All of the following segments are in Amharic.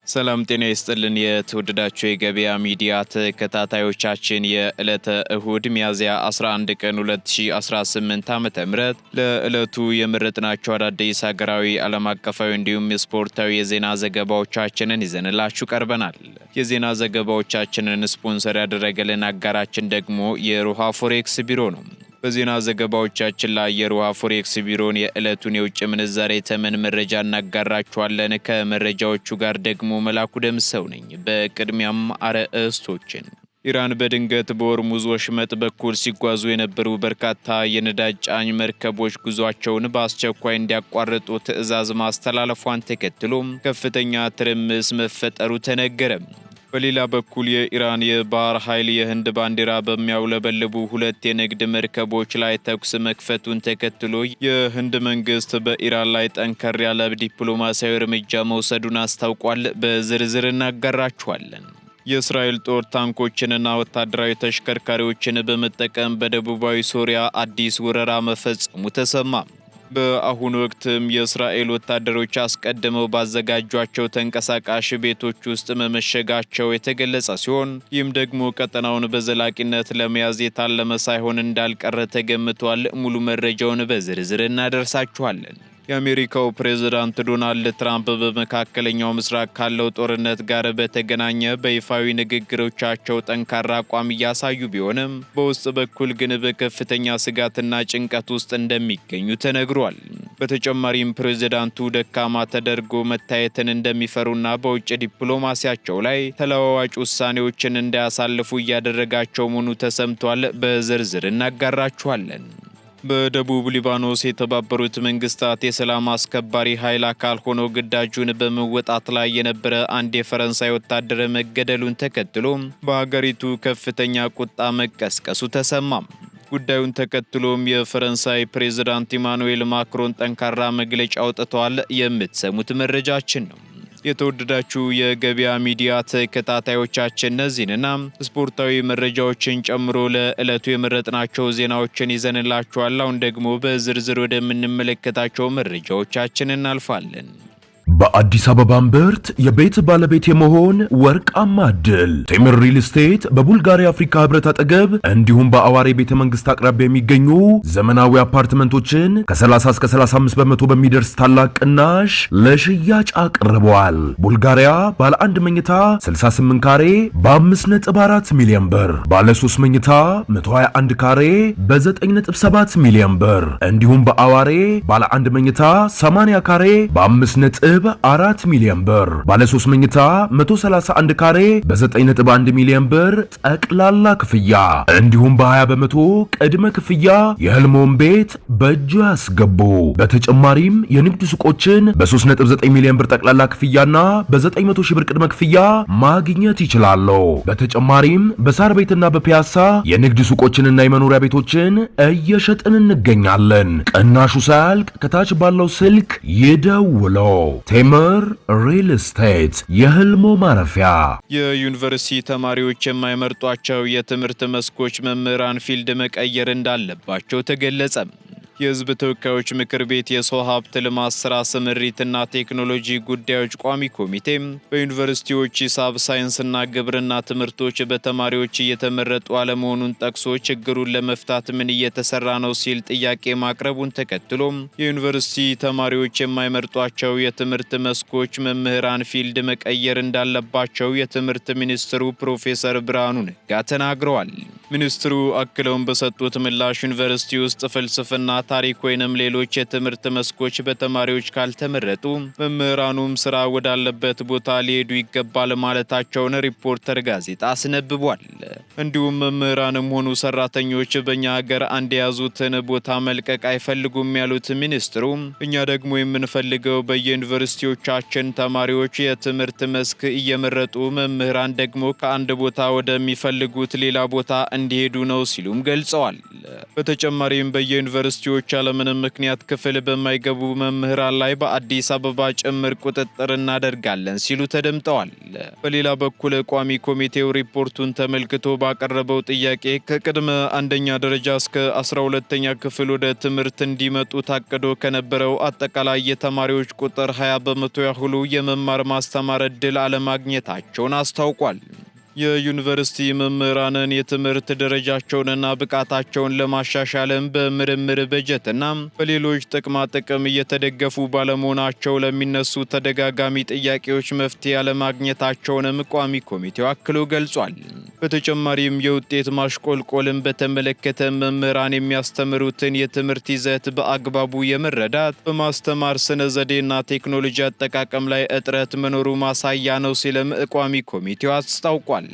ሰላም ጤና ይስጥልን የተወደዳችሁ የገበያ ሚዲያ ተከታታዮቻችን የዕለተ እሁድ ሚያዝያ 11 ቀን 2018 ዓ.ም ለዕለቱ የመረጥናቸው አዳዲስ ሀገራዊ ዓለም አቀፋዊ እንዲሁም ስፖርታዊ የዜና ዘገባዎቻችንን ይዘንላችሁ ቀርበናል። የዜና ዘገባዎቻችንን ስፖንሰር ያደረገልን አጋራችን ደግሞ የሮሃ ፎሬክስ ቢሮ ነው። በዜና ዘገባዎቻችን ላይ የሮሃ ፎሬክስ ቢሮን የዕለቱን የውጭ ምንዛሬ ተመን መረጃ እናጋራችኋለን። ከመረጃዎቹ ጋር ደግሞ መላኩ ደምሰው ነኝ። በቅድሚያም አርዕስቶችን ኢራን በድንገት በሆርሙዝ ወሽመጥ በኩል ሲጓዙ የነበሩ በርካታ የነዳጅ ጫኝ መርከቦች ጉዟቸውን በአስቸኳይ እንዲያቋርጡ ትዕዛዝ ማስተላለፏን ተከትሎ ከፍተኛ ትርምስ መፈጠሩ ተነገረ። በሌላ በኩል የኢራን የባህር ኃይል የህንድ ባንዲራ በሚያውለበልቡ ሁለት የንግድ መርከቦች ላይ ተኩስ መክፈቱን ተከትሎ የህንድ መንግስት በኢራን ላይ ጠንከር ያለ ዲፕሎማሲያዊ እርምጃ መውሰዱን አስታውቋል። በዝርዝር እናጋራችኋለን። የእስራኤል ጦር ታንኮችንና ወታደራዊ ተሽከርካሪዎችን በመጠቀም በደቡባዊ ሶሪያ አዲስ ወረራ መፈጸሙ ተሰማ። በአሁኑ ወቅትም የእስራኤል ወታደሮች አስቀድመው ባዘጋጇቸው ተንቀሳቃሽ ቤቶች ውስጥ መመሸጋቸው የተገለጸ ሲሆን ይህም ደግሞ ቀጠናውን በዘላቂነት ለመያዝ የታለመ ሳይሆን እንዳልቀረ ተገምቷል። ሙሉ መረጃውን በዝርዝር እናደርሳችኋለን። የአሜሪካው ፕሬዝዳንት ዶናልድ ትራምፕ በመካከለኛው ምስራቅ ካለው ጦርነት ጋር በተገናኘ በይፋዊ ንግግሮቻቸው ጠንካራ አቋም እያሳዩ ቢሆንም በውስጥ በኩል ግን በከፍተኛ ስጋትና ጭንቀት ውስጥ እንደሚገኙ ተነግሯል። በተጨማሪም ፕሬዝዳንቱ ደካማ ተደርጎ መታየትን እንደሚፈሩና በውጭ ዲፕሎማሲያቸው ላይ ተለዋዋጭ ውሳኔዎችን እንዳያሳልፉ እያደረጋቸው መሆኑ ተሰምቷል። በዝርዝር እናጋራችኋለን። በደቡብ ሊባኖስ የተባበሩት መንግስታት የሰላም አስከባሪ ኃይል አካል ሆኖ ግዳጁን በመወጣት ላይ የነበረ አንድ የፈረንሳይ ወታደር መገደሉን ተከትሎ በሀገሪቱ ከፍተኛ ቁጣ መቀስቀሱ ተሰማ። ጉዳዩን ተከትሎም የፈረንሳይ ፕሬዝዳንት ኢማኑኤል ማክሮን ጠንካራ መግለጫ አውጥተዋል። የምትሰሙት መረጃችን ነው። የተወደዳችሁ የገበያ ሚዲያ ተከታታዮቻችን እነዚህንና ስፖርታዊ መረጃዎችን ጨምሮ ለዕለቱ የመረጥናቸው ዜናዎችን ይዘንላችኋል። አሁን ደግሞ በዝርዝር ወደምንመለከታቸው መረጃዎቻችን እናልፋለን። በአዲስ አበባ እምብርት የቤት ባለቤት የመሆን ወርቃማ ዕድል ቴምር ሪል ስቴት በቡልጋሪያ አፍሪካ ህብረት አጠገብ እንዲሁም በአዋሬ ቤተ መንግስት አቅራቢያ የሚገኙ ዘመናዊ አፓርትመንቶችን ከ30 እስከ 35% በሚደርስ ታላቅ ቅናሽ ለሽያጭ አቅርበዋል። ቡልጋሪያ ባለ 1 መኝታ 68 ካሬ በ5.4 ሚሊዮን ብር፣ ባለ 3 መኝታ 121 ካሬ በ9.7 ሚሊዮን ብር እንዲሁም በአዋሬ ባለ 1 መኝታ 80 ካሬ በ5.4 ሚሊዮን ብር፣ ባለ 3 መኝታ 131 ካሬ በ9.1 ሚሊዮን ብር ጠቅላላ ክፍያ እንዲሁም በ20 በመቶ ቅድመ ክፍያ የህልሞን ቤት በእጁ ያስገቡ። በተጨማሪም የንግድ ሱቆችን በ3.9 ሚሊዮን ብር ጠቅላላ ክፍያና በ900 ሺህ ብር ቅድመ ክፍያ ማግኘት ይችላሉ። በተጨማሪም በሳር ቤትና በፒያሳ የንግድ ሱቆችንና የመኖሪያ ቤቶችን እየሸጥን እንገኛለን። ቅናሹ ሳያልቅ ከታች ባለው ስልክ ይደውለው። ቴምር ሪል ስቴት የህልሞ ማረፊያ። የዩኒቨርሲቲ ተማሪዎች የማይመርጧቸው የትምህርት መስኮች መምህራን ፊልድ መቀየር እንዳለባቸው ተገለጸ። የህዝብ ተወካዮች ምክር ቤት የሰው ሀብት ልማት ስራ ስምሪትና ቴክኖሎጂ ጉዳዮች ቋሚ ኮሚቴ በዩኒቨርሲቲዎች ሂሳብ፣ ሳይንስና ግብርና ትምህርቶች በተማሪዎች እየተመረጡ አለመሆኑን ጠቅሶ ችግሩን ለመፍታት ምን እየተሰራ ነው ሲል ጥያቄ ማቅረቡን ተከትሎ የዩኒቨርሲቲ ተማሪዎች የማይመርጧቸው የትምህርት መስኮች መምህራን ፊልድ መቀየር እንዳለባቸው የትምህርት ሚኒስትሩ ፕሮፌሰር ብርሃኑ ነጋ ተናግረዋል። ሚኒስትሩ አክለውን በሰጡት ምላሽ ዩኒቨርሲቲ ውስጥ ፍልስፍና፣ ታሪክ ወይንም ሌሎች የትምህርት መስኮች በተማሪዎች ካልተመረጡ መምህራኑም ስራ ወዳለበት ቦታ ሊሄዱ ይገባል ማለታቸውን ሪፖርተር ጋዜጣ አስነብቧል። እንዲሁም መምህራንም ሆኑ ሰራተኞች በእኛ ሀገር አንድ የያዙትን ቦታ መልቀቅ አይፈልጉም ያሉት ሚኒስትሩ እኛ ደግሞ የምንፈልገው በየዩኒቨርሲቲዎቻችን ተማሪዎች የትምህርት መስክ እየመረጡ መምህራን ደግሞ ከአንድ ቦታ ወደሚፈልጉት ሌላ ቦታ እንዲሄዱ ነው ሲሉም ገልጸዋል። በተጨማሪም በየዩኒቨርሲቲዎች ያለምንም ምክንያት ክፍል በማይገቡ መምህራን ላይ በአዲስ አበባ ጭምር ቁጥጥር እናደርጋለን ሲሉ ተደምጠዋል። በሌላ በኩል ቋሚ ኮሚቴው ሪፖርቱን ተመልክቶ ባቀረበው ጥያቄ ከቅድመ አንደኛ ደረጃ እስከ 12ኛ ክፍል ወደ ትምህርት እንዲመጡ ታቅዶ ከነበረው አጠቃላይ የተማሪዎች ቁጥር 20 በመቶ ያህሉ የመማር ማስተማር ዕድል አለማግኘታቸውን አስታውቋል። የዩኒቨርሲቲ መምህራንን የትምህርት ደረጃቸውንና ብቃታቸውን ለማሻሻልም በምርምር በጀትና በሌሎች ጥቅማ ጥቅም እየተደገፉ ባለመሆናቸው ለሚነሱ ተደጋጋሚ ጥያቄዎች መፍትሄ ያለማግኘታቸውንም ቋሚ ኮሚቴው አክሎ ገልጿል። በተጨማሪም የውጤት ማሽቆልቆልን በተመለከተ መምህራን የሚያስተምሩትን የትምህርት ይዘት በአግባቡ የመረዳት በማስተማር ስነ ዘዴና ቴክኖሎጂ አጠቃቀም ላይ እጥረት መኖሩ ማሳያ ነው ሲልም ቋሚ ኮሚቴው አስታውቋል።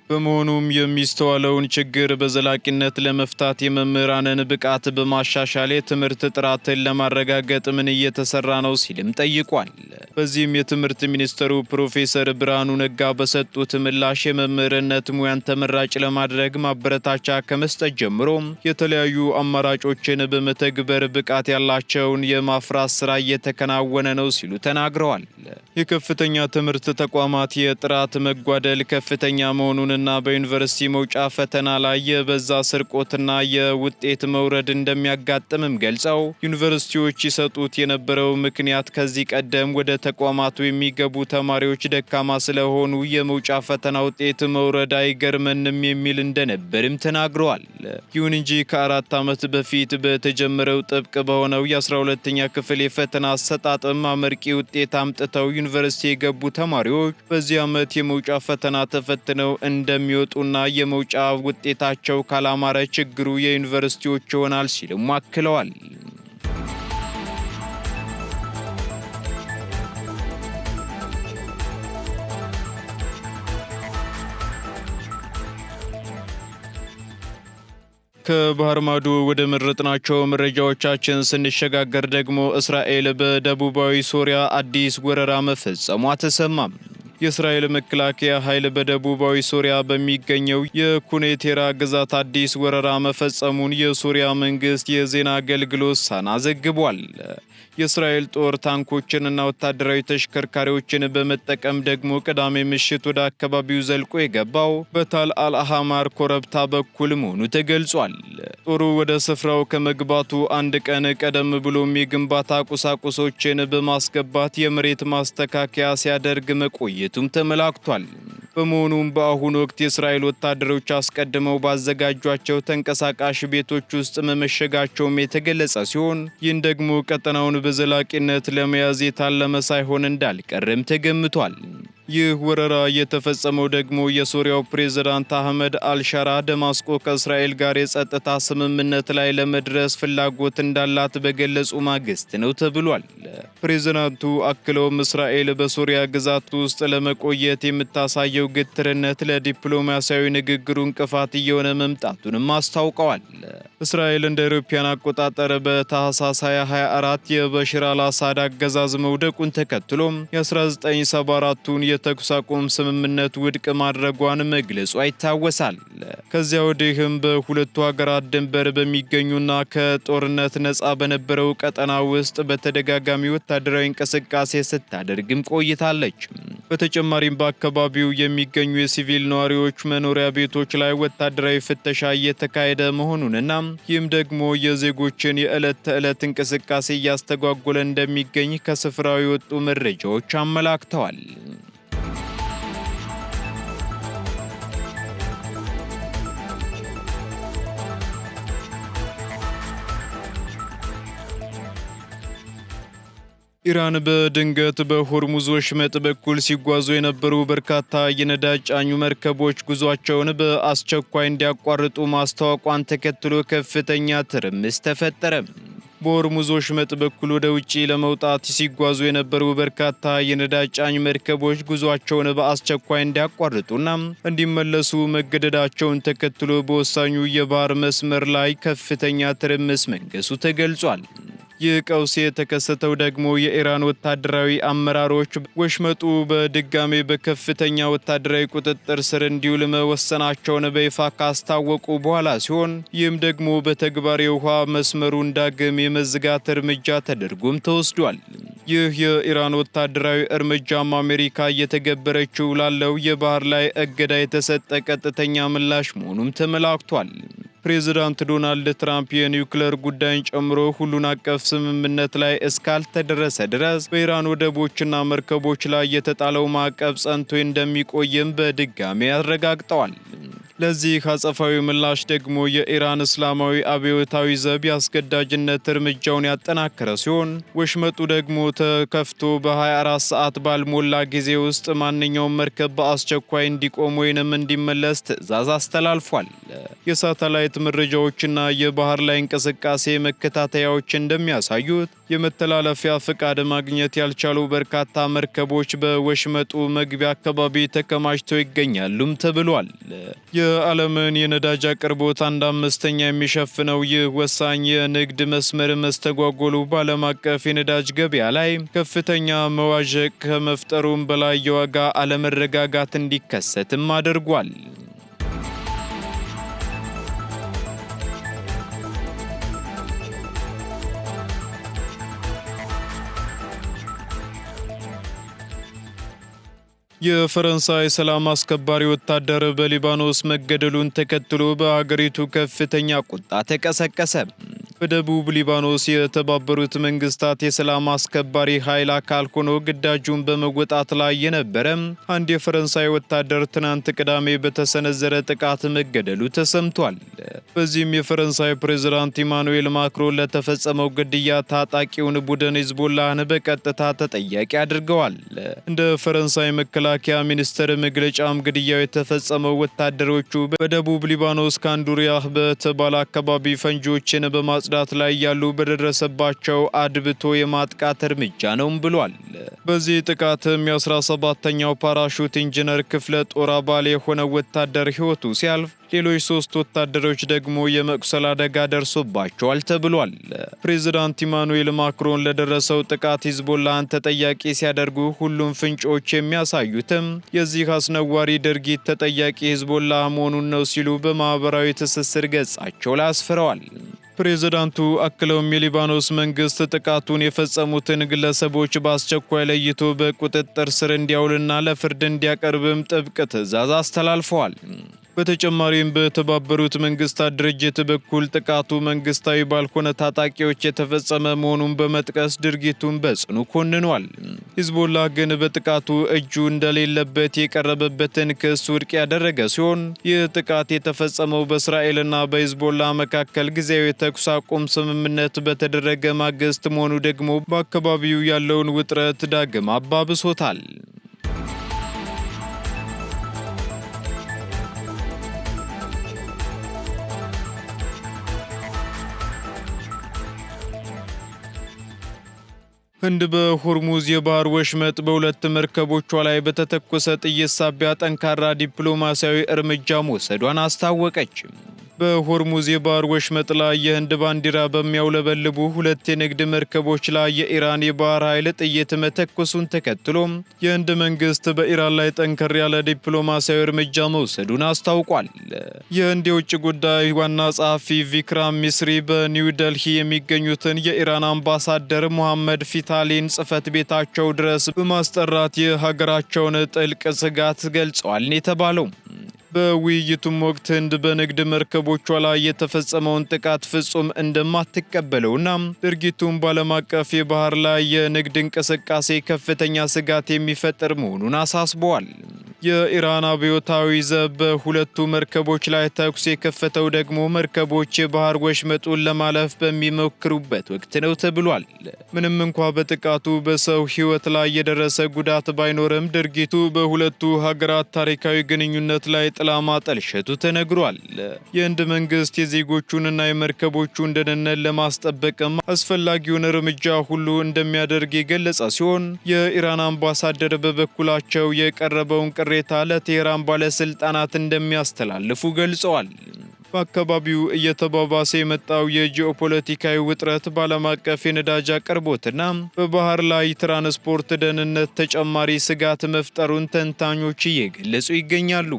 በመሆኑም የሚስተዋለውን ችግር በዘላቂነት ለመፍታት የመምህራንን ብቃት በማሻሻል የትምህርት ጥራትን ለማረጋገጥ ምን እየተሰራ ነው ሲልም ጠይቋል። በዚህም የትምህርት ሚኒስትሩ ፕሮፌሰር ብርሃኑ ነጋ በሰጡት ምላሽ የመምህርነት ሙያን ተመራጭ ለማድረግ ማበረታቻ ከመስጠት ጀምሮ የተለያዩ አማራጮችን በመተግበር ብቃት ያላቸውን የማፍራት ስራ እየተከናወነ ነው ሲሉ ተናግረዋል። የከፍተኛ ትምህርት ተቋማት የጥራት መጓደል ከፍተኛ መሆኑን እና በዩኒቨርሲቲ መውጫ ፈተና ላይ የበዛ ስርቆትና የውጤት መውረድ እንደሚያጋጥምም ገልጸው ዩኒቨርሲቲዎች ይሰጡት የነበረው ምክንያት ከዚህ ቀደም ወደ ተቋማቱ የሚገቡ ተማሪዎች ደካማ ስለሆኑ የመውጫ ፈተና ውጤት መውረድ አይገርመንም የሚል እንደነበርም ተናግረዋል። ይሁን እንጂ ከ4 ዓመት በፊት በተጀመረው ጥብቅ በሆነው የ12ኛ ክፍል የፈተና አሰጣጥም አመርቂ ውጤት አምጥተው ዩኒቨርሲቲ የገቡ ተማሪዎች በዚህ ዓመት የመውጫ ፈተና ተፈትነው እንደሚወጡና የመውጫ ውጤታቸው ካላማረ ችግሩ የዩኒቨርሲቲዎች ይሆናል ሲሉም አክለዋል። ከባህር ማዶ ወደ መረጥናቸው መረጃዎቻችን ስንሸጋገር ደግሞ እስራኤል በደቡባዊ ሶሪያ አዲስ ወረራ መፈጸሟ ተሰማም። የእስራኤል መከላከያ ኃይል በደቡባዊ ሶሪያ በሚገኘው የኩኔቴራ ግዛት አዲስ ወረራ መፈጸሙን የሶሪያ መንግስት የዜና አገልግሎት ሳና ዘግቧል። የእስራኤል ጦር ታንኮችንና ወታደራዊ ተሽከርካሪዎችን በመጠቀም ደግሞ ቅዳሜ ምሽት ወደ አካባቢው ዘልቆ የገባው በታል አልአህማር ኮረብታ በኩል መሆኑ ተገልጿል። ጦሩ ወደ ስፍራው ከመግባቱ አንድ ቀን ቀደም ብሎም የግንባታ ቁሳቁሶችን በማስገባት የመሬት ማስተካከያ ሲያደርግ መቆየቱም ተመላክቷል። በመሆኑም በአሁኑ ወቅት የእስራኤል ወታደሮች አስቀድመው ባዘጋጇቸው ተንቀሳቃሽ ቤቶች ውስጥ መመሸጋቸውም የተገለጸ ሲሆን ይህን ደግሞ ቀጠናውን በዘላቂነት ለመያዝ የታለመ ሳይሆን እንዳልቀረም ተገምቷል። ይህ ወረራ የተፈጸመው ደግሞ የሶሪያው ፕሬዝዳንት አህመድ አልሻራ ደማስቆ ከእስራኤል ጋር የጸጥታ ስምምነት ላይ ለመድረስ ፍላጎት እንዳላት በገለጹ ማግስት ነው ተብሏል። ፕሬዝዳንቱ አክለውም እስራኤል በሶሪያ ግዛት ውስጥ ለመቆየት የምታሳየው ግትርነት ለዲፕሎማሲያዊ ንግግሩ እንቅፋት እየሆነ መምጣቱንም አስታውቀዋል። እስራኤል እንደ አውሮፓውያን አቆጣጠር በታህሳስ 2024 የበሽር አልአሳድ አገዛዝ መውደቁን ተከትሎም የ1974ቱን የተኩስ አቁም ስምምነት ውድቅ ማድረጓን መግለጿ ይታወሳል። ከዚያ ወዲህም በሁለቱ ሀገራት ድንበር በሚገኙና ከጦርነት ነፃ በነበረው ቀጠና ውስጥ በተደጋጋሚ ወታደራዊ እንቅስቃሴ ስታደርግም ቆይታለች። በተጨማሪም በአካባቢው የሚገኙ የሲቪል ነዋሪዎች መኖሪያ ቤቶች ላይ ወታደራዊ ፍተሻ እየተካሄደ መሆኑንና ይህም ደግሞ የዜጎችን የዕለት ተዕለት እንቅስቃሴ እያስተጓጎለ እንደሚገኝ ከስፍራው የወጡ መረጃዎች አመላክተዋል። ኢራን በድንገት በሆርሙዝ ወሽመጥ በኩል ሲጓዙ የነበሩ በርካታ የነዳጅ ጫኙ መርከቦች ጉዟቸውን በአስቸኳይ እንዲያቋርጡ ማስታወቋን ተከትሎ ከፍተኛ ትርምስ ተፈጠረ። በሆርሙዝ ወሽመጥ በኩል ወደ ውጪ ለመውጣት ሲጓዙ የነበሩ በርካታ የነዳጅ ጫኝ መርከቦች ጉዟቸውን በአስቸኳይ እንዲያቋርጡና እንዲመለሱ መገደዳቸውን ተከትሎ በወሳኙ የባህር መስመር ላይ ከፍተኛ ትርምስ መንገሱ ተገልጿል። ይህ ቀውስ የተከሰተው ደግሞ የኢራን ወታደራዊ አመራሮች ወሽመጡ በድጋሜ በከፍተኛ ወታደራዊ ቁጥጥር ስር እንዲውል መወሰናቸውን በይፋ ካስታወቁ በኋላ ሲሆን ይህም ደግሞ በተግባር የውሃ መስመሩን ዳግም የመዝጋት እርምጃ ተደርጎም ተወስዷል። ይህ የኢራን ወታደራዊ እርምጃም አሜሪካ እየተገበረችው ላለው የባህር ላይ እገዳ የተሰጠ ቀጥተኛ ምላሽ መሆኑም ተመላክቷል። ፕሬዚዳንት ዶናልድ ትራምፕ የኒውክሌር ጉዳይን ጨምሮ ሁሉን አቀፍ ስምምነት ላይ እስካልተደረሰ ድረስ በኢራን ወደቦችና መርከቦች ላይ የተጣለው ማዕቀብ ጸንቶ እንደሚቆይም በድጋሚ አረጋግጠዋል። ለዚህ አጸፋዊ ምላሽ ደግሞ የኢራን እስላማዊ አብዮታዊ ዘብ የአስገዳጅነት እርምጃውን ያጠናከረ ሲሆን ወሽመጡ ደግሞ ተከፍቶ በ24 ሰዓት ባልሞላ ጊዜ ውስጥ ማንኛውም መርከብ በአስቸኳይ እንዲቆም ወይንም እንዲመለስ ትዕዛዝ አስተላልፏል። የሳተላይት መረጃዎችና የባህር ላይ እንቅስቃሴ መከታተያዎች እንደሚያሳዩት የመተላለፊያ ፍቃድ ማግኘት ያልቻሉ በርካታ መርከቦች በወሽመጡ መግቢያ አካባቢ ተከማችተው ይገኛሉም ተብሏል። የዓለምን የነዳጅ አቅርቦት 1/5 የሚሸፍነው ይህ ወሳኝ የንግድ መስመር መስተጓጎሉ በዓለም አቀፍ የነዳጅ ገበያ ላይ ከፍተኛ መዋዠቅ ከመፍጠሩም በላይ የዋጋ አለመረጋጋት እንዲከሰትም አድርጓል። የፈረንሳይ ሰላም አስከባሪ ወታደር በሊባኖስ መገደሉን ተከትሎ በአገሪቱ ከፍተኛ ቁጣ ተቀሰቀሰ። በደቡብ ሊባኖስ የተባበሩት መንግስታት የሰላም አስከባሪ ኃይል አካል ሆኖ ግዳጁን በመወጣት ላይ የነበረ አንድ የፈረንሳይ ወታደር ትናንት ቅዳሜ በተሰነዘረ ጥቃት መገደሉ ተሰምቷል። በዚህም የፈረንሳይ ፕሬዝዳንት ኢማኑኤል ማክሮን ለተፈጸመው ግድያ ታጣቂውን ቡድን ሂዝቦላህን በቀጥታ ተጠያቂ አድርገዋል። እንደ ፈረንሳይ መከላከያ ሚኒስቴር መግለጫም ግድያው የተፈጸመው ወታደሮቹ በደቡብ ሊባኖስ ካንዱሪያህ በተባለ አካባቢ ፈንጂዎችን በማጽዳት ላይ ያሉ በደረሰባቸው አድብቶ የማጥቃት እርምጃ ነው ብሏል። በዚህ ጥቃትም የ17ኛው ፓራሹት ኢንጂነር ክፍለ ጦር አባል የሆነ ወታደር ሕይወቱ ሲያልፍ ሌሎች 3 ወታደሮች ደግሞ የመቁሰል አደጋ ደርሶባቸዋል ተብሏል። ፕሬዝዳንት ኢማኑኤል ማክሮን ለደረሰው ጥቃት ሂዝቦላህን ተጠያቂ ሲያደርጉ ሁሉም ፍንጮች የሚያሳዩትም የዚህ አስነዋሪ ድርጊት ተጠያቂ ሂዝቦላህ መሆኑን ነው ሲሉ በማህበራዊ ትስስር ገጻቸው ላይ አስፍረዋል። ፕሬዝዳንቱ አክለውም የሊባኖስ መንግስት ጥቃቱን የፈጸሙትን ግለሰቦች በአስቸኳይ ለይቶ በቁጥጥር ስር እንዲያውልና ለፍርድ እንዲያቀርብም ጥብቅ ትዕዛዝ አስተላልፈዋል። በተጨማሪም በተባበሩት መንግስታት ድርጅት በኩል ጥቃቱ መንግስታዊ ባልሆነ ታጣቂዎች የተፈጸመ መሆኑን በመጥቀስ ድርጊቱን በጽኑ ኮንኗል። ሂዝቦላህ ግን በጥቃቱ እጁ እንደሌለበት የቀረበበትን ክስ ውድቅ ያደረገ ሲሆን ይህ ጥቃት የተፈጸመው በእስራኤልና በሂዝቦላህ መካከል ጊዜያዊ የተኩስ አቁም ስምምነት በተደረገ ማግስት መሆኑ ደግሞ በአካባቢው ያለውን ውጥረት ዳግም አባብሶታል። ህንድ በሆርሙዝ የባህር ወሽመጥ በሁለት መርከቦቿ ላይ በተተኮሰ ጥይት ሳቢያ ጠንካራ ዲፕሎማሲያዊ እርምጃ መውሰዷን አስታወቀች። በሆርሙዝ የባህር ወሽመጥ ላይ የህንድ ባንዲራ በሚያውለበልቡ 2 የንግድ መርከቦች ላይ የኢራን የባህር ኃይል ጥይት መተኮሱን ተከትሎ የህንድ መንግስት በኢራን ላይ ጠንከር ያለ ዲፕሎማሲያዊ እርምጃ መውሰዱን አስታውቋል። የህንድ የውጭ ጉዳይ ዋና ጸሐፊ ቪክራም ሚስሪ በኒው ደልሂ የሚገኙትን የኢራን አምባሳደር ሙሐመድ ፊታሊን ጽህፈት ቤታቸው ድረስ በማስጠራት የሀገራቸውን ጥልቅ ስጋት ገልጸዋል የተባለው። በውይይቱም ወቅት ህንድ በንግድ መርከቦቿ ላይ የተፈጸመውን ጥቃት ፍጹም እንደማትቀበለውና ድርጊቱን በዓለም አቀፍ የባህር ላይ የንግድ እንቅስቃሴ ከፍተኛ ስጋት የሚፈጥር መሆኑን አሳስበዋል። የኢራን አብዮታዊ ዘብ በሁለቱ መርከቦች ላይ ተኩስ የከፈተው ደግሞ መርከቦች የባህር ወሽመጡን ለማለፍ በሚሞክሩበት ወቅት ነው ተብሏል። ምንም እንኳ በጥቃቱ በሰው ህይወት ላይ የደረሰ ጉዳት ባይኖርም ድርጊቱ በሁለቱ ሀገራት ታሪካዊ ግንኙነት ላይ ጥላ ማጠልሸቱ ተነግሯል። የህንድ መንግስት የዜጎቹንና የመርከቦቹን ደህንነት ለማስጠበቅም አስፈላጊውን እርምጃ ሁሉ እንደሚያደርግ የገለጸ ሲሆን የኢራን አምባሳደር በበኩላቸው የቀረበውን ቅሬታ ለቴህራን ባለስልጣናት እንደሚያስተላልፉ ገልጸዋል። በአካባቢው እየተባባሰ የመጣው የጂኦፖለቲካዊ ውጥረት በዓለም አቀፍ የነዳጅ አቅርቦትና በባህር ላይ ትራንስፖርት ደህንነት ተጨማሪ ስጋት መፍጠሩን ተንታኞች እየገለጹ ይገኛሉ።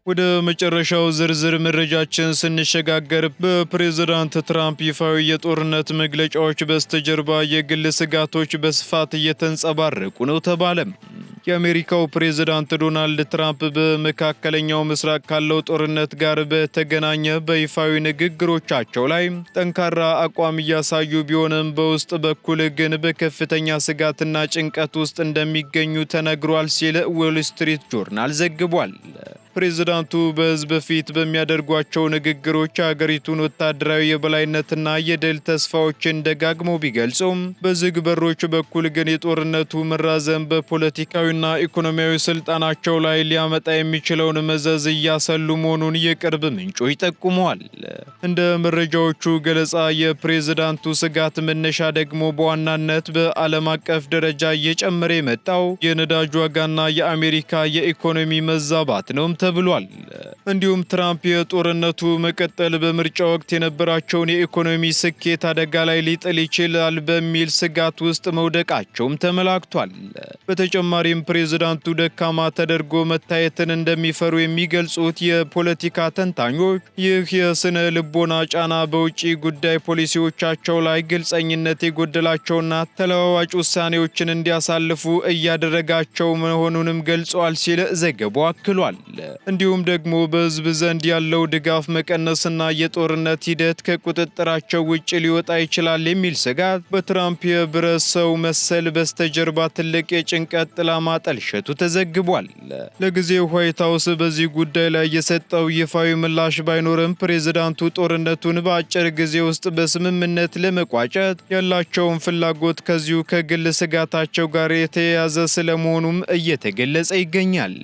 ወደ መጨረሻው ዝርዝር መረጃችን ስንሸጋገር በፕሬዝዳንት ትራምፕ ይፋዊ የጦርነት መግለጫዎች በስተጀርባ የግል ስጋቶች በስፋት እየተንጸባረቁ ነው ተባለ። የአሜሪካው ፕሬዝዳንት ዶናልድ ትራምፕ በመካከለኛው ምስራቅ ካለው ጦርነት ጋር በተገናኘ በይፋዊ ንግግሮቻቸው ላይ ጠንካራ አቋም እያሳዩ ቢሆንም በውስጥ በኩል ግን በከፍተኛ ስጋትና ጭንቀት ውስጥ እንደሚገኙ ተነግሯል ሲል ዎል ስትሪት ጆርናል ዘግቧል። ፕሬዝዳንቱ በሕዝብ ፊት በሚያደርጓቸው ንግግሮች አገሪቱን ወታደራዊ የበላይነትና የድል ተስፋዎችን ደጋግመው ቢገልጹም በዝግ በሮች በኩል ግን የጦርነቱ መራዘም በፖለቲካዊና ኢኮኖሚያዊ ስልጣናቸው ላይ ሊያመጣ የሚችለውን መዘዝ እያሰሉ መሆኑን የቅርብ ምንጮች ጠቁመዋል። እንደ መረጃዎቹ ገለጻ የፕሬዝዳንቱ ስጋት መነሻ ደግሞ በዋናነት በዓለም አቀፍ ደረጃ እየጨመረ የመጣው የነዳጅ ዋጋና የአሜሪካ የኢኮኖሚ መዛባት ነው ተብሏል። እንዲሁም ትራምፕ የጦርነቱ መቀጠል በምርጫ ወቅት የነበራቸውን የኢኮኖሚ ስኬት አደጋ ላይ ሊጥል ይችላል በሚል ስጋት ውስጥ መውደቃቸውም ተመላክቷል። በተጨማሪም ፕሬዝዳንቱ ደካማ ተደርጎ መታየትን እንደሚፈሩ የሚገልጹት የፖለቲካ ተንታኞች ይህ የስነ ልቦና ጫና በውጭ ጉዳይ ፖሊሲዎቻቸው ላይ ግልጸኝነት የጎደላቸውና ተለዋዋጭ ውሳኔዎችን እንዲያሳልፉ እያደረጋቸው መሆኑንም ገልጸዋል ሲል ዘገባው አክሏል። እንዲሁም ደግሞ በሕዝብ ዘንድ ያለው ድጋፍ መቀነስና የጦርነት ሂደት ከቁጥጥራቸው ውጭ ሊወጣ ይችላል የሚል ስጋት በትራምፕ የብረት ሰው መሰል በስተጀርባ ትልቅ የጭንቀት ጥላ ማጠልሸቱ ተዘግቧል። ለጊዜው ዋይት ሀውስ በዚህ ጉዳይ ላይ የሰጠው ይፋዊ ምላሽ ባይኖርም ፕሬዝዳንቱ ጦርነቱን በአጭር ጊዜ ውስጥ በስምምነት ለመቋጨት ያላቸውን ፍላጎት ከዚሁ ከግል ስጋታቸው ጋር የተያያዘ ስለመሆኑም እየተገለጸ ይገኛል።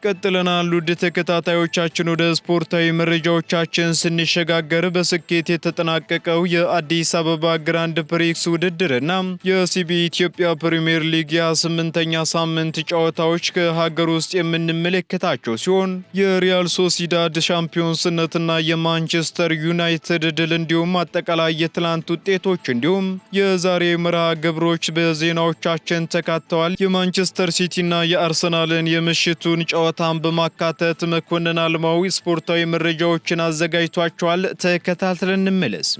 ቀጥለናል። ውድ ተከታታዮቻችን ወደ ስፖርታዊ መረጃዎቻችን ስንሸጋገር በስኬት የተጠናቀቀው የአዲስ አበባ ግራንድ ፕሪክስ ውድድርና የሲቢ ኢትዮጵያ ፕሪሚየር ሊግ የ8ኛ ሳምንት ጨዋታዎች ከሀገር ውስጥ የምንመለከታቸው ሲሆን የሪያል ሶሲዳድ ሻምፒዮንስነትና የማንቸስተር ዩናይትድ ድል እንዲሁም አጠቃላይ የትላንት ውጤቶች እንዲሁም የዛሬ መርሃ ግብሮች በዜናዎቻችን ተካተዋል። የማንቸስተር ሲቲና የአርሰናልን የምሽቱን ጨዋታ በማካተት መኮንን አልማው ስፖርታዊ መረጃዎችን አዘጋጅቷቸዋል። ተከታትለን እንመለስ።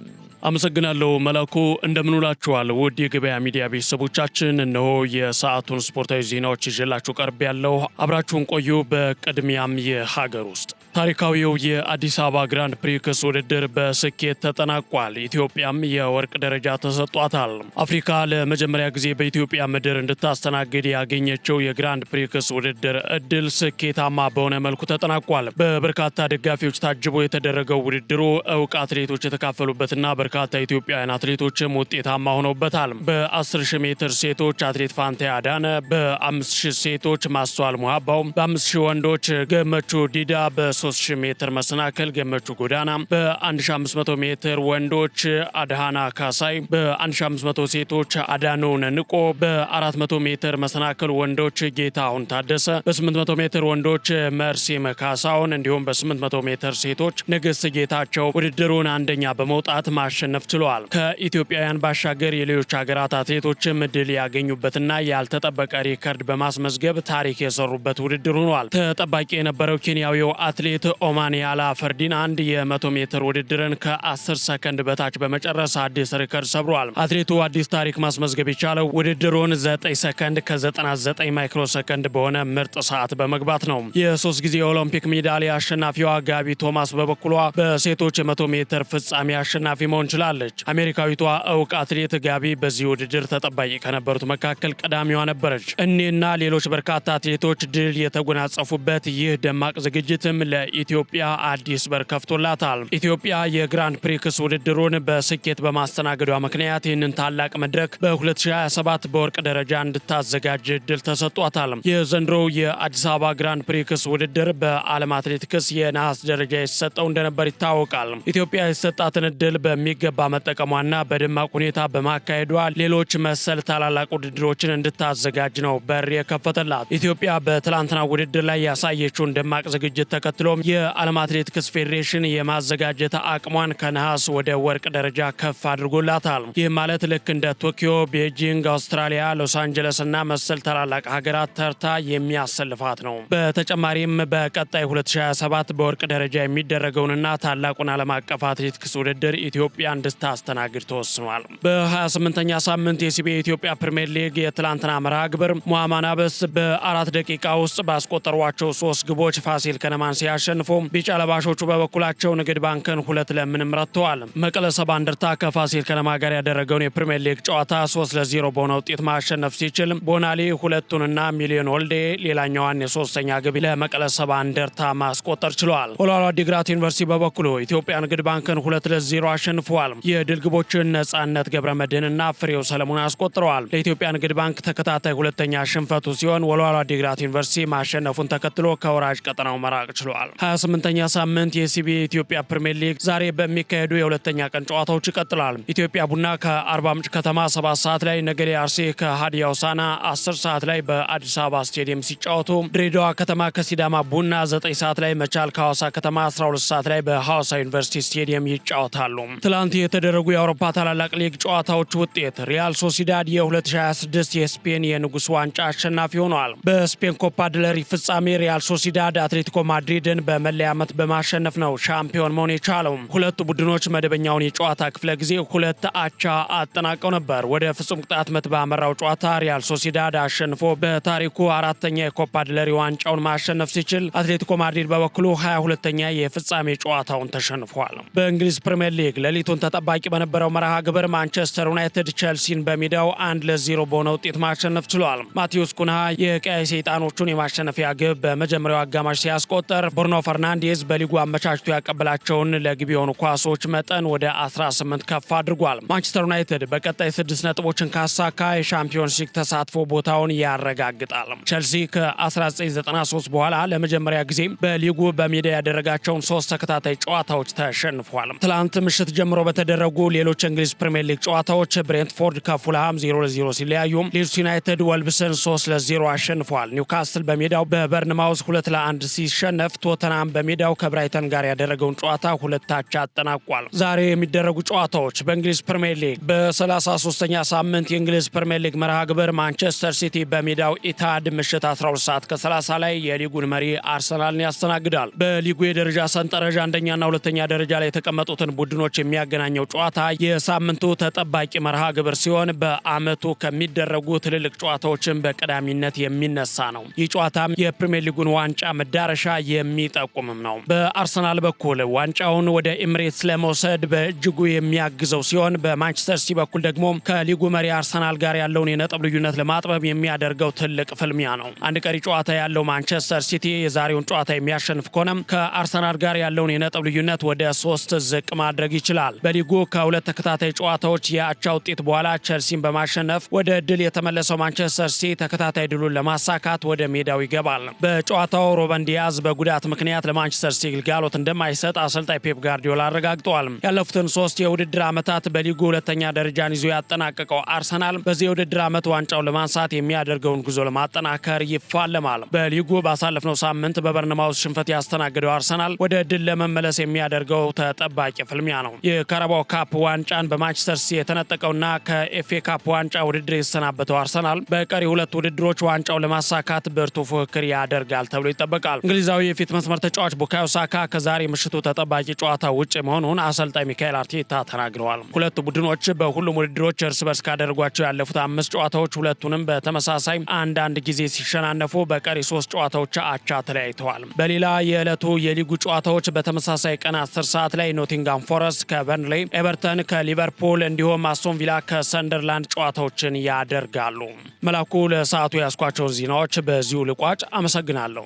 አመሰግናለሁ መላኩ። እንደምንውላችኋል ውድ የገበያ ሚዲያ ቤተሰቦቻችን፣ እነሆ የሰዓቱን ስፖርታዊ ዜናዎች ይዤላችሁ ቀርብ ያለው አብራችሁን ቆዩ። በቅድሚያም የሀገር ውስጥ ታሪካዊው የአዲስ አበባ ግራንድ ፕሪክስ ውድድር በስኬት ተጠናቋል። ኢትዮጵያም የወርቅ ደረጃ ተሰጥቷታል። አፍሪካ ለመጀመሪያ ጊዜ በኢትዮጵያ ምድር እንድታስተናግድ ያገኘችው የግራንድ ፕሪክስ ውድድር እድል ስኬታማ በሆነ መልኩ ተጠናቋል። በበርካታ ደጋፊዎች ታጅቦ የተደረገው ውድድሩ እውቅ አትሌቶች የተካፈሉበትና በርካታ ኢትዮጵያውያን አትሌቶችም ውጤታማ ሆነውበታል። በ10,000 ሜትር ሴቶች አትሌት ፋንታ አዳነ፣ በ5,000 ሴቶች ማስተዋል ሙሃባው፣ በ5,000 ወንዶች ገመቹ ዲዳ፣ በ3,000 ሜትር መሰናክል ገመቹ ጎዳና፣ በ1,500 ሜትር ወንዶች አድሃና ካሳይ፣ በ1,500 ሴቶች አዳኑ ነንቆ፣ በ400 ሜትር መሰናክል ወንዶች ጌታሁን ታደሰ፣ በ800 ሜትር ወንዶች መርሲ መካሳውን እንዲሁም በ800 ሜትር ሴቶች ንግስት ጌታቸው ውድድሩን አንደኛ በመውጣት ማሸነፍ ችለዋል። ከኢትዮጵያውያን ባሻገር የሌሎች ሀገራት አትሌቶችም ድል ያገኙበትና ያልተጠበቀ ሪከርድ በማስመዝገብ ታሪክ የሰሩበት ውድድር ሆኗል። ተጠባቂ የነበረው ኬንያዊው አትሌት ኦማኒያላ ፈርዲናንድ የ100 ሜትር ውድድርን ከ10 ሰከንድ በታች በመጨረስ አዲስ ሪከርድ ሰብሯል። አትሌቱ አዲስ ታሪክ ማስመዝገብ የቻለው ውድድሩን 9 ሰከንድ ከ99 ማይክሮ ሰከንድ በሆነ ምርጥ ሰዓት በመግባት ነው። የ3 ጊዜ የኦሎምፒክ ሜዳሊያ አሸናፊዋ ጋቢ ቶማስ በበኩሏ በሴቶች የ100 ሜትር ፍጻሜ አሸናፊ መሆን ችላለች። አሜሪካዊቷ እውቅ አትሌት ጋቢ በዚህ ውድድር ተጠባቂ ከነበሩት መካከል ቀዳሚዋ ነበረች። እኔና ሌሎች በርካታ አትሌቶች ድል የተጎናጸፉበት ይህ ደማቅ ዝግጅትም ለኢትዮጵያ አዲስ በር ከፍቶላታል። ኢትዮጵያ የግራንድ ፕሪክስ ውድድሩን በስኬት በማስተናገዷ ምክንያት ይህንን ታላቅ መድረክ በ2027 በወርቅ ደረጃ እንድታዘጋጅ እድል ተሰጥቷታል። የዘንድሮው የአዲስ አበባ ግራንድ ፕሪክስ ውድድር በዓለም አትሌቲክስ የነሐስ ደረጃ የተሰጠው እንደነበር ይታወቃል። ኢትዮጵያ የተሰጣትን እድል በሚገባ መጠቀሟና በደማቅ ሁኔታ በማካሄዷ ሌሎች መሰል ታላላቅ ውድድሮችን እንድታዘጋጅ ነው በር የከፈተላት። ኢትዮጵያ በትላንትና ውድድር ላይ ያሳየችውን ደማቅ ዝግጅት ተከትሎም የዓለም አትሌቲክስ ፌዴሬሽን የማዘጋጀት አቅሟን ከነሐስ ወደ ወርቅ ደረጃ ከፍ አድርጎላታል። ይህ ማለት ልክ እንደ ቶኪዮ፣ ቤጂንግ፣ አውስትራሊያ፣ ሎስ አንጀለስ እና መሰል ታላላቅ ሀገራት ተርታ የሚያሰልፋት ነው። በተጨማሪም በቀጣይ 2027 በወርቅ ደረጃ የሚደረገውንና ታላቁን ዓለም አቀፍ አትሌቲክስ ውድድር ኢትዮጵያ እንድታስተናግድ ተወስኗል። በ28ኛ ሳምንት የሲቢኤ ኢትዮጵያ ፕሪሚየር ሊግ የትላንትና መርሃ ግብር ሞአማናበስ በ4 ደቂቃ ውስጥ ባስቆጠሯቸው 3 ግቦች ፋሲል ከነማን ሲያሸንፉ ቢጫ ለባሾቹ በበኩላቸው ንግድ ባንክን 2-0 ረትተዋል። መቀለ ሰባ እንደርታ ከፋሲል ከነማ ጋር ያደረገውን የፕሪሚየር ሊግ ጨዋታ 3-0 በሆነ ውጤት ማሸነፍ ሲችል ቦናሊ ሁለቱንና ሚሊዮን ወልዴ ሌላኛዋን የሶስተኛ ግብ ለመቀለ ሰባ እንደርታ ማስቆጠር ችለዋል። ወልዋሎ ዓዲግራት ዩኒቨርሲቲ በበኩሉ ኢትዮጵያ ንግድ ባንክን 2-0 አሸንፈዋል። የድል ግቦችን ነጻነት ገብረመድህንና ፍሬው ሰለሞን አስቆጥረዋል። ለኢትዮጵያ ንግድ ባንክ ተከታታይ ሁለተኛ ሽንፈቱ ሲሆን ወልዋሎ ዓዲግራት ዩኒቨርሲቲ ማሸነፉን ተከትሎ ከወራጅ ቀጠናው መራቅ ችሏል። 28ኛ ሳምንት የሲቢኤ ኢትዮጵያ ፕሪሚየር ሊግ ዛሬ በሚካሄዱ የሁለተኛ ቀን ጨዋታዎች ይቀጥላል። ኢትዮጵያ ቡና ከአርባ ምንጭ ከተማ 7 ሰዓት ላይ፣ ነገሌ አርሲ ከሀዲያ ሆሳዕና 10 ሰዓት ላይ በአዲስ አበባ ስቴዲየም ሲጫወቱ፣ ድሬዳዋ ከተማ ከሲዳማ ቡና 9 ሰዓት ላይ፣ መቻል ከሐዋሳ ከተማ 12 ሰዓት ላይ በሐዋሳ ዩኒቨርሲቲ ስቴዲየም ይጫወታሉ። ትላንት የተደረጉ የአውሮፓ ታላላቅ ሊግ ጨዋታዎች ውጤት ሪያል ሶሲዳድ የ2026 የስፔን የንጉስ ዋንጫ አሸናፊ ሆኗል። በስፔን ኮፓ ድለሪ ፍጻሜ ሪያል ሶሲዳድ አትሌቲኮ ማድሪድን በመለያ ዓመት በማሸነፍ ነው ሻምፒዮን መሆን የቻለው። ሁለቱ ቡድኖች መደበኛውን የጨዋታ ክፍለ ጊዜ 2 አቻ አጠናቀው ነበር። ወደ ፍጹም ቅጣት ምት ባመራው ጨዋታ ሪያል ሶሲዳድ አሸንፎ በታሪኩ 4ኛ የኮፓ ድለሪ ዋንጫውን ማሸነፍ ሲችል፣ አትሌቲኮ ማድሪድ በበኩሉ 22ኛ የፍጻሜ ጨዋታውን ተሸንፏል። በእንግሊዝ ፕሪሚየር ሊግ ሌሊቱን ተጠባቂ በነበረው መርሃ ግብር ማንቸስተር ዩናይትድ ቼልሲን በሜዳው 1-0 በሆነ ውጤት ማሸነፍ ችሏል። ማቴዎስ ኩንሃ የቀይ ሰይጣኖቹን የማሸነፊያ ግብ በመጀመሪያው አጋማሽ ሲያስቆጠር፣ ብሩኖ ፈርናንዴዝ በሊጉ አመቻችቶ ያቀበላቸውን ለግብ የሆኑ ኳሶች መጠን ወደ 18 ከፍ አድርጓል። ማንቸስተር ዩናይትድ በቀጣይ 6 ነጥቦችን ካሳካ የሻምፒዮንስ ሊግ ተሳትፎ ቦታውን ያረጋግጣል። ቼልሲ ከ1993 በኋላ ለመጀመሪያ ጊዜ በሊጉ በሜዳ ያደረጋቸውን 3 ተከታታይ ጨዋታዎች ተሸንፏል። ትላንት ምሽት ጀምሮ በተደረጉ ሌሎች እንግሊዝ ፕሪሚየር ሊግ ጨዋታዎች ብሬንትፎርድ ከፉልሃም 0-0 ሲለያዩ፣ ሊድስ ዩናይትድ ወልብስን 3-0 አሸንፏል። ኒውካስትል በሜዳው በበርንማውዝ 2-1 ሲሸነፍ፣ ቶተናም በሜዳው ከብራይተን ጋር ያደረገውን ጨዋታ 2 አቻ አጠናቋል። ዛሬ የሚደረጉ ጨዋታዎች በእንግሊዝ ፕሪሚየር ሊግ በ33ኛ ሳምንት የእንግሊዝ ፕሪሚየር ሊግ መርሃ ግብር ማንቸስተር ሲቲ በሜዳው ኢታድ ምሽት 12 ሰዓት ከ30 ላይ የሊጉን መሪ አርሰናልን ያስተናግዳል። በሊጉ የደረጃ ሰንጠረዥ አንደኛና ሁለተኛ ደረጃ ላይ የተቀመጡትን ቡድኖች የሚያገናኘው ጨዋታ የሳምንቱ ተጠባቂ መርሃ ግብር ሲሆን በዓመቱ ከሚደረጉ ትልልቅ ጨዋታዎችን በቀዳሚነት የሚነሳ ነው። ይህ ጨዋታም የፕሪሚየር ሊጉን ዋንጫ መዳረሻ የሚጠቁምም ነው። በአርሰናል በኩል ዋንጫውን ወደ ኤምሬትስ ለመውሰድ በእጅጉ የሚያግዘው ሲሆን፣ በማንቸስተር ሲቲ በኩል ደግሞ ከሊጉ መሪ አርሰናል ጋር ያለውን የነጥብ ልዩነት ለማጥበብ የሚያደርገው ትልቅ ፍልሚያ ነው። አንድ ቀሪ ጨዋታ ያለው ማንቸስተር ሲቲ የዛሬውን ጨዋታ የሚያሸንፍ ከሆነም ከአርሰናል ጋር ያለውን የነጥብ ልዩነት ወደ 3 ዝቅ ማድረግ ይችላል። በሊጉ ከ2 ተከታታይ ጨዋታዎች የአቻ ውጤት በኋላ ቸልሲን በማሸነፍ ወደ ድል የተመለሰው ማንቸስተር ሲቲ ተከታታይ ድሉን ለማሳካት ወደ ሜዳው ይገባል። በጨዋታው ሮበን ዲያዝ በጉዳት ምክንያት ለማንቸስተር ሲቲ ግልጋሎት እንደማይሰጥ አሰልጣኝ ፔፕ ጋርዲዮላ አረጋግጠዋል። ያለፉትን 3 የውድድር ዓመታት በሊጉ ሁለተኛ ደረጃን ይዞ ያጠናቀቀው አርሰናል በዚህ የውድድር ዓመት ዋንጫውን ለማንሳት የሚያደርገውን ጉዞ ለማጠናከር ይፋለማል። በሊጉ ባሳለፍነው ሳምንት በበርንማውዝ ሽንፈት ያስተናገደው አርሰናል ወደ ድል ለመመለስ የሚያደርገው ተጠባቂ ፍልሚያ ነው። የካራባው ካፕ ዋንጫን በማንቸስተር ሲቲ የተነጠቀውና ከኤፍኤ ካፕ ዋንጫ ውድድር የተሰናበተው አርሰናል በቀሪ 2 ውድድሮች ዋንጫውን ለማሳካት ብርቱ ፉክክር ያደርጋል ተብሎ ይጠበቃል። እንግሊዛዊ የፊት መስመር ተጫዋች ቡካዮ ሳካ ከዛሬ ምሽቱ ተጠባቂ ጨዋታ ውጭ መሆኑን አሰልጣኝ ሚካኤል አርቴታ ተናግረዋል። ሁለቱ ቡድኖች በሁሉም ውድድሮች እርስ በርስ ካደረጓቸው ያለፉት 5 ጨዋታዎች ሁለቱንም በተመሳሳይ አንዳንድ ጊዜ ሲሸናነፉ በቀሪ 3 ጨዋታዎች አቻ ተለያይተዋል። በሌላ የዕለቱ የሊጉ ጨዋታዎች በተመሳሳይ ቀን 10 ሰዓት ላይ ኖቲንጋም ፎረስት ከበርንሌ፣ ኤቨርተን ከሊቨርፑል እንዲሁም አስቶን ቪላ ከሰንደርላንድ ጨዋታዎችን ያደርጋሉ። መላኩ ለሰዓቱ ያስኳቸውን ዜናዎች በዚሁ ልቋጭ። አመሰግናለሁ።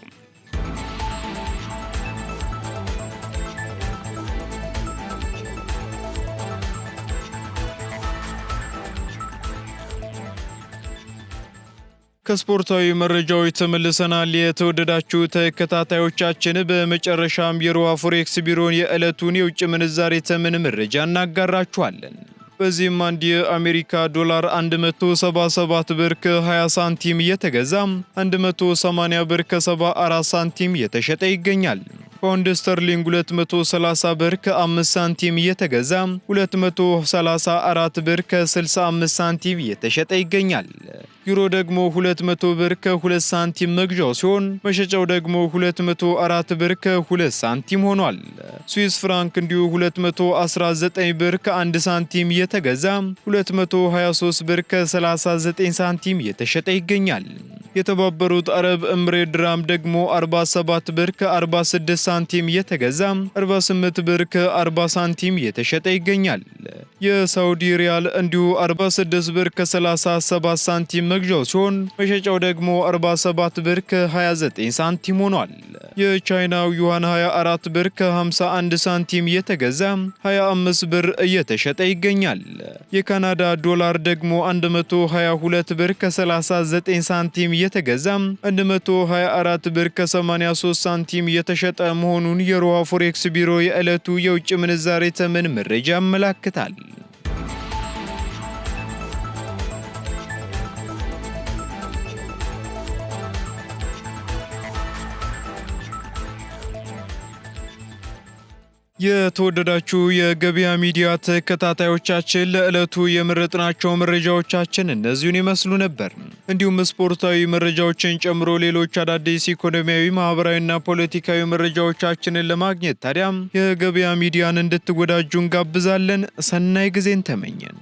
ከስፖርታዊ መረጃዎች ተመልሰናል። የተወደዳችሁ ተከታታዮቻችን፣ በመጨረሻም የሮሃ ፎሬክስ ቢሮን የዕለቱን የውጭ ምንዛሬ ተመን መረጃ እናጋራችኋለን። በዚህም አንድ የአሜሪካ ዶላር 177 ብር ከ20 ሳንቲም እየተገዛ 180 ብር ከ74 ሳንቲም እየተሸጠ ይገኛል። ፓውንድ ስተርሊንግ 230 ብር ከ5 ሳንቲም እየተገዛ 234 ብር ከ65 ሳንቲም እየተሸጠ ይገኛል። ዩሮ ደግሞ 200 ብር ከ2 ሳንቲም መግዣው ሲሆን መሸጫው ደግሞ 204 ብር ከ2 ሳንቲም ሆኗል። ስዊስ ፍራንክ እንዲሁ 219 ብር ከ1 ሳንቲም እየተገዛ 223 ብር ከ39 ሳንቲም እየተሸጠ ይገኛል። የተባበሩት አረብ ኤምሬት ድራም ደግሞ 47 ብር ከ46 ሳንቲም እየተገዛ 48 ብር ከ40 ሳንቲም እየተሸጠ ይገኛል። የሳውዲ ሪያል እንዲሁ 46 ብር ከ37 ሳንቲም መግዣው ሲሆን መሸጫው ደግሞ 47 ብር ከ29 ሳንቲም ሆኗል። የቻይናው ዩዋን 24 ብር ከ51 ሳንቲም እየተገዛ 25 ብር እየተሸጠ ይገኛል። የካናዳ ዶላር ደግሞ 122 ብር ከ39 ሳንቲም እየተገዛ 124 ብር ከ83 ሳንቲም እየተሸጠ መሆኑን የሮሃ ፎሬክስ ቢሮ የዕለቱ የውጭ ምንዛሬ ተመን መረጃ ያመላክታል። የተወደዳችሁ የገበያ ሚዲያ ተከታታዮቻችን ለዕለቱ የመረጥናቸው መረጃዎቻችን እነዚሁን ይመስሉ ነበር። እንዲሁም ስፖርታዊ መረጃዎችን ጨምሮ ሌሎች አዳዲስ ኢኮኖሚያዊ፣ ማህበራዊና ፖለቲካዊ መረጃዎቻችንን ለማግኘት ታዲያም የገበያ ሚዲያን እንድትወዳጁ እንጋብዛለን። ሰናይ ጊዜን ተመኘን።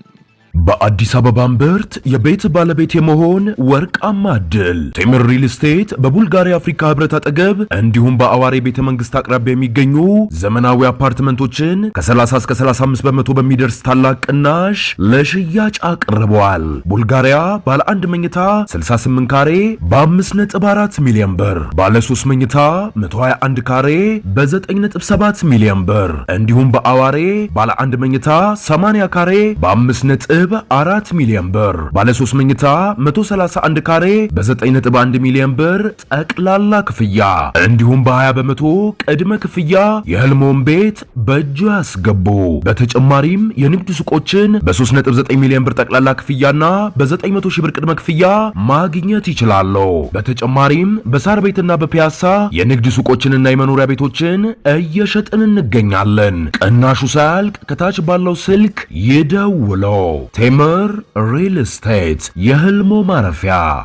በአዲስ አበባ እምብርት የቤት ባለቤት የመሆን ወርቃማ ዕድል ቴምር ሪል ስቴት በቡልጋሪያ አፍሪካ ህብረት አጠገብ እንዲሁም በአዋሬ ቤተ መንግስት አቅራቢያ የሚገኙ ዘመናዊ አፓርትመንቶችን ከ30 እስከ 35 በመቶ በሚደርስ ታላቅ ቅናሽ ለሽያጭ አቅርበዋል። ቡልጋሪያ ባለ 1 መኝታ 68 ካሬ በ5.4 ሚሊዮን ብር፣ ባለ 3 መኝታ 121 ካሬ በ9.7 ሚሊዮን ብር እንዲሁም በአዋሬ ባለ 1 መኝታ 80 ካሬ በ5 4 ሚሊዮን ብር፣ ባለ 3 መኝታ 131 ካሬ በ9.1 ሚሊዮን ብር ጠቅላላ ክፍያ እንዲሁም በ20 በመቶ ቅድመ ክፍያ የህልሞን ቤት በእጁ ያስገቡ። በተጨማሪም የንግድ ሱቆችን በ3.9 ሚሊዮን ብር ጠቅላላ ክፍያና በ900 ሺህ ብር ቅድመ ክፍያ ማግኘት ይችላሉ። በተጨማሪም በሳር ቤትና በፒያሳ የንግድ ሱቆችንና የመኖሪያ ቤቶችን እየሸጥን እንገኛለን። ቅናሹ ሳያልቅ ከታች ባለው ስልክ ይደውሉ። ቴምር ሪል ስቴት የህልሞ ማረፊያ